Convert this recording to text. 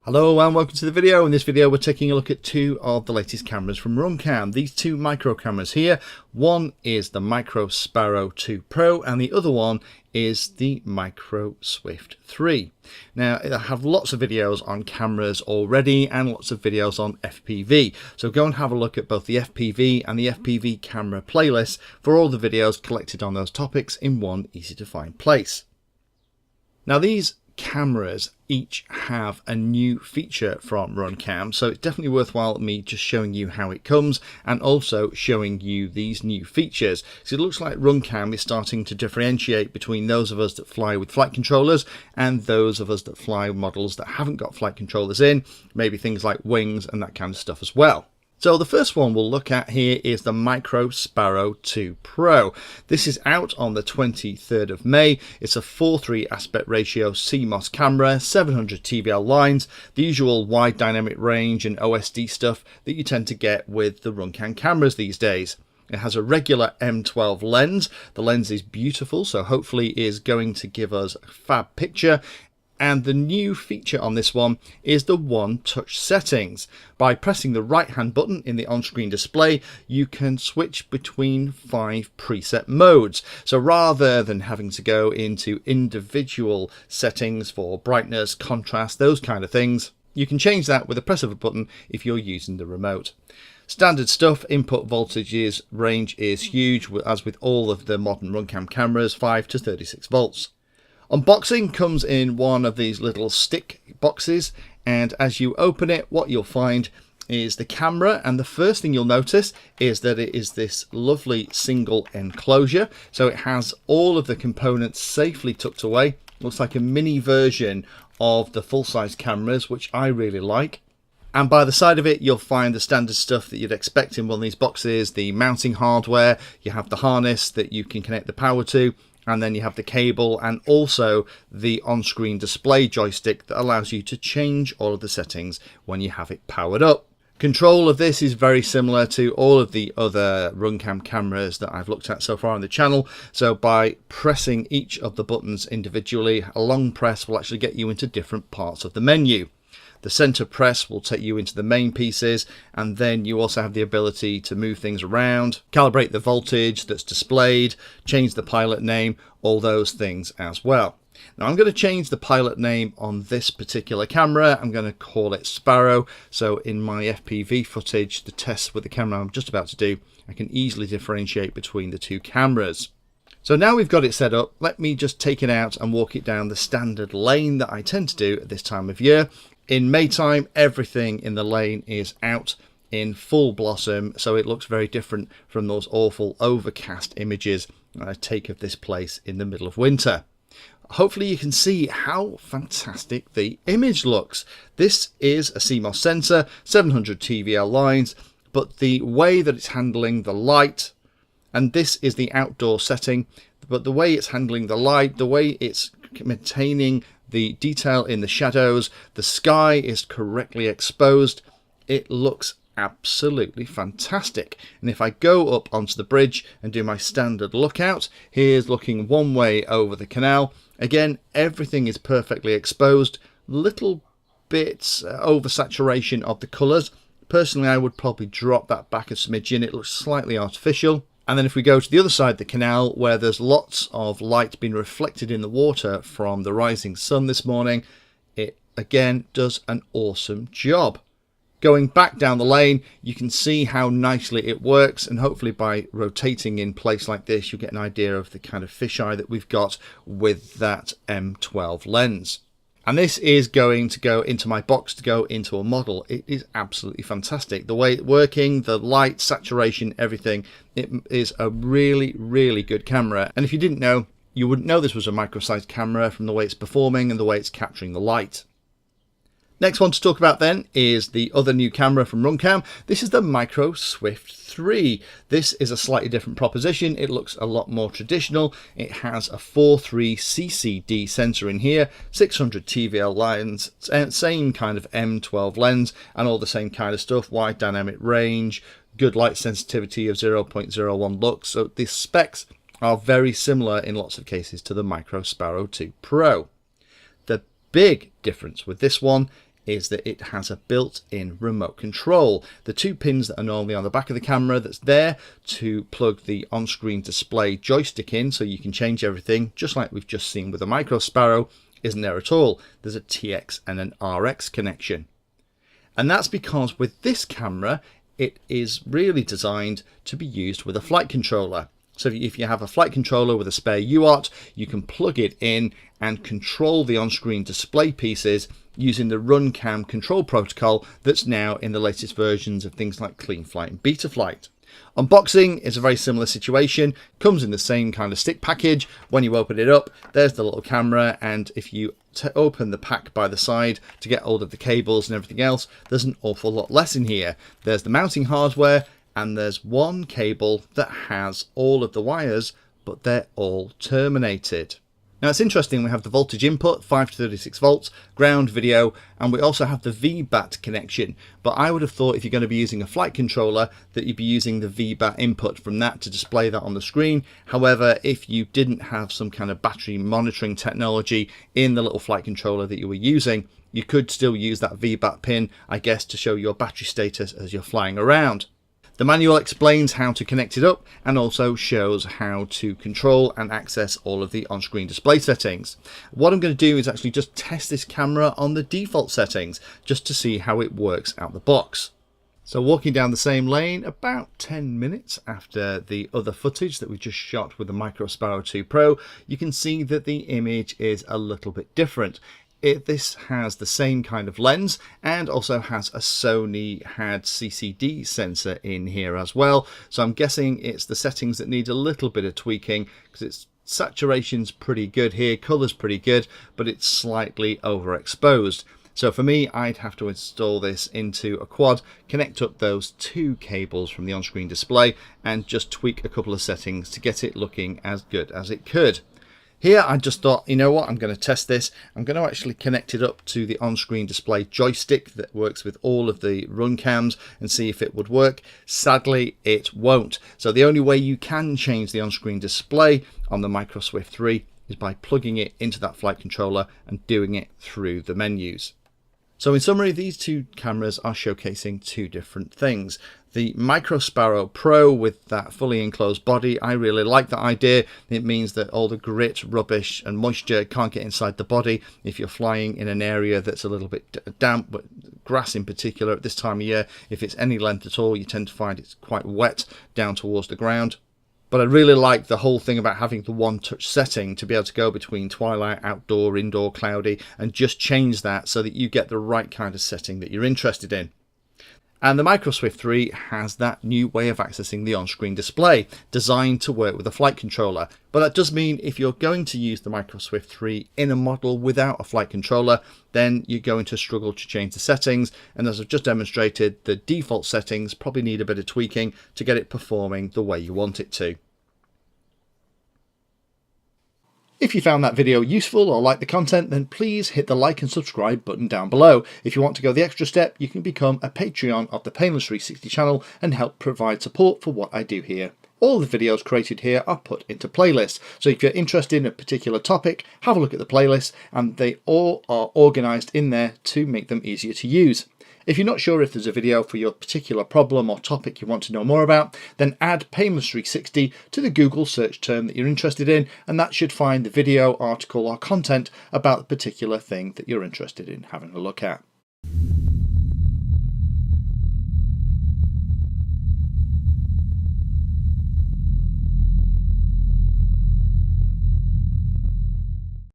Hello and welcome to the video. In this video we're taking a look at two of the latest cameras from RunCam. These two micro cameras here. One is the Micro Sparrow 2 Pro and the other one is the Micro Swift 3. Now I have lots of videos on cameras already and lots of videos on FPV. So go and have a look at both the FPV and the FPV camera playlists for all the videos collected on those topics in one easy to find place. Now these cameras each have a new feature from RunCam, so it's definitely worthwhile me just showing you how it comes and also showing you these new features. So it looks like RunCam is starting to differentiate between those of us that fly with flight controllers and those of us that fly models that haven't got flight controllers in, maybe things like wings and that kind of stuff as well. So the first one we'll look at here is the Micro Sparrow 2 Pro. This is out on the 23rd of May. It's a 4:3 aspect ratio CMOS camera, 700 TVL lines, the usual wide dynamic range and OSD stuff that you tend to get with the RunCam cameras these days. It has a regular M12 lens. The lens is beautiful, so hopefully is going to give us a fab picture. And the new feature on this one is the one touch settings. By pressing the right hand button in the on-screen display, you can switch between 5 preset modes. So rather than having to go into individual settings for brightness, contrast, those kind of things, you can change that with a press of a button if you're using the remote. Standard stuff, input voltages range is huge, as with all of the modern RunCam cameras, 5 to 36 volts. Unboxing comes in one of these little stick boxes, and as you open it, what you'll find is the camera, and the first thing you'll notice is that it is this lovely single enclosure. So it has all of the components safely tucked away. Looks like a mini version of the full-size cameras, which I really like. And by the side of it, you'll find the standard stuff that you'd expect in one of these boxes, the mounting hardware, you have the harness that you can connect the power to, and then you have the cable and also the on-screen display joystick that allows you to change all of the settings when you have it powered up. Control of this is very similar to all of the other RunCam cameras that I've looked at so far on the channel. So by pressing each of the buttons individually, a long press will actually get you into different parts of the menu. The center press will take you into the main pieces, and then you also have the ability to move things around, calibrate the voltage that's displayed, change the pilot name, all those things as well. Now I'm going to change the pilot name on this particular camera. I'm going to call it Sparrow. So in my FPV footage, the tests with the camera I'm just about to do, I can easily differentiate between the two cameras. So now we've got it set up, let me just take it out and walk it down the standard lane that I tend to do at this time of year. In May time, everything in the lane is out in full blossom, so it looks very different from those awful overcast images that I take of this place in the middle of winter. Hopefully you can see how fantastic the image looks. This is a CMOS sensor, 700 TVL lines, but the way that it's handling the light, and this is the outdoor setting, but the way it's handling the light, the way it's maintaining the detail in the shadows, the sky is correctly exposed. It looks absolutely fantastic. And if I go up onto the bridge and do my standard lookout, here's looking one way over the canal. Again, everything is perfectly exposed. Little bits oversaturation of the colours. Personally, I would probably drop that back a smidgen. It looks slightly artificial. And then if we go to the other side of the canal, where there's lots of light being reflected in the water from the rising sun this morning, it again does an awesome job. Going back down the lane, you can see how nicely it works, and hopefully by rotating in place like this, you'll get an idea of the kind of fisheye that we've got with that M12 lens. And this is going to go into my box to go into a model. It is absolutely fantastic. The way it's working, the light, saturation, everything. It is a really, really good camera. And if you didn't know, you wouldn't know this was a micro-sized camera from the way it's performing and the way it's capturing the light. Next one to talk about then is the other new camera from RunCam. This is the Micro Swift 3. This is a slightly different proposition. It looks a lot more traditional. It has a 4.3 CCD sensor in here, 600 TVL lines, same kind of M12 lens, and all the same kind of stuff, wide dynamic range, good light sensitivity of 0.01 lux. So the specs are very similar in lots of cases to the Micro Sparrow 2 Pro. The big difference with this one is that it has a built-in remote control. The two pins that are normally on the back of the camera that's there to plug the on-screen display joystick in so you can change everything, just like we've just seen with the Micro Sparrow, isn't there at all. There's a TX and an RX connection. And that's because with this camera, it is really designed to be used with a flight controller. So if you have a flight controller with a spare UART, you can plug it in and control the on-screen display pieces using the RunCam control protocol that's now in the latest versions of things like CleanFlight and Betaflight. Unboxing is a very similar situation, comes in the same kind of stick package. When you open it up, there's the little camera, and if you open the pack by the side to get hold of the cables and everything else, there's an awful lot less in here. There's the mounting hardware, and there's one cable that has all of the wires, but they're all terminated. Now it's interesting, we have the voltage input, 5 to 36 volts, ground, video, and we also have the VBAT connection. But I would have thought if you're going to be using a flight controller that you'd be using the VBAT input from that to display that on the screen. However, if you didn't have some kind of battery monitoring technology in the little flight controller that you were using, you could still use that VBAT pin, I guess, to show your battery status as you're flying around. The manual explains how to connect it up and also shows how to control and access all of the on-screen display settings. What I'm going to do is actually just test this camera on the default settings just to see how it works out the box. So walking down the same lane, about 10 minutes after the other footage that we just shot with the Micro Sparrow 2 Pro, you can see that the image is a little bit different. This has the same kind of lens and also has a Sony HAD CCD sensor in here as well. So I'm guessing it's the settings that need a little bit of tweaking because its saturation's pretty good here, color's pretty good, but it's slightly overexposed. So for me, I'd have to install this into a quad, connect up those two cables from the on-screen display and just tweak a couple of settings to get it looking as good as it could. Here I just thought, you know what, I'm going to test this. I'm going to actually connect it up to the on-screen display joystick that works with all of the RunCams and see if it would work. Sadly, it won't. So the only way you can change the on-screen display on the Micro Swift 3 is by plugging it into that flight controller and doing it through the menus. So in summary, these two cameras are showcasing two different things. The Micro Sparrow Pro with that fully enclosed body, I really like that idea. It means that all the grit, rubbish and moisture can't get inside the body if you're flying in an area that's a little bit damp, but grass in particular at this time of year, if it's any length at all, you tend to find it's quite wet down towards the ground. But I really like the whole thing about having the one-touch setting to be able to go between twilight, outdoor, indoor, cloudy, and just change that so that you get the right kind of setting that you're interested in. And the Micro Swift 3 has that new way of accessing the on-screen display, designed to work with a flight controller. But that does mean if you're going to use the Micro Swift 3 in a model without a flight controller, then you're going to struggle to change the settings. And as I've just demonstrated, the default settings probably need a bit of tweaking to get it performing the way you want it to. If you found that video useful or like the content, then please hit the like and subscribe button down below. If you want to go the extra step, you can become a Patreon of the Painless 360 channel and help provide support for what I do here. All the videos created here are put into playlists, so if you're interested in a particular topic, have a look at the playlist, and they all are organised in there to make them easier to use. If you're not sure if there's a video for your particular problem or topic you want to know more about, then add Painless 360 to the Google search term that you're interested in, and that should find the video, article or content about the particular thing that you're interested in having a look at.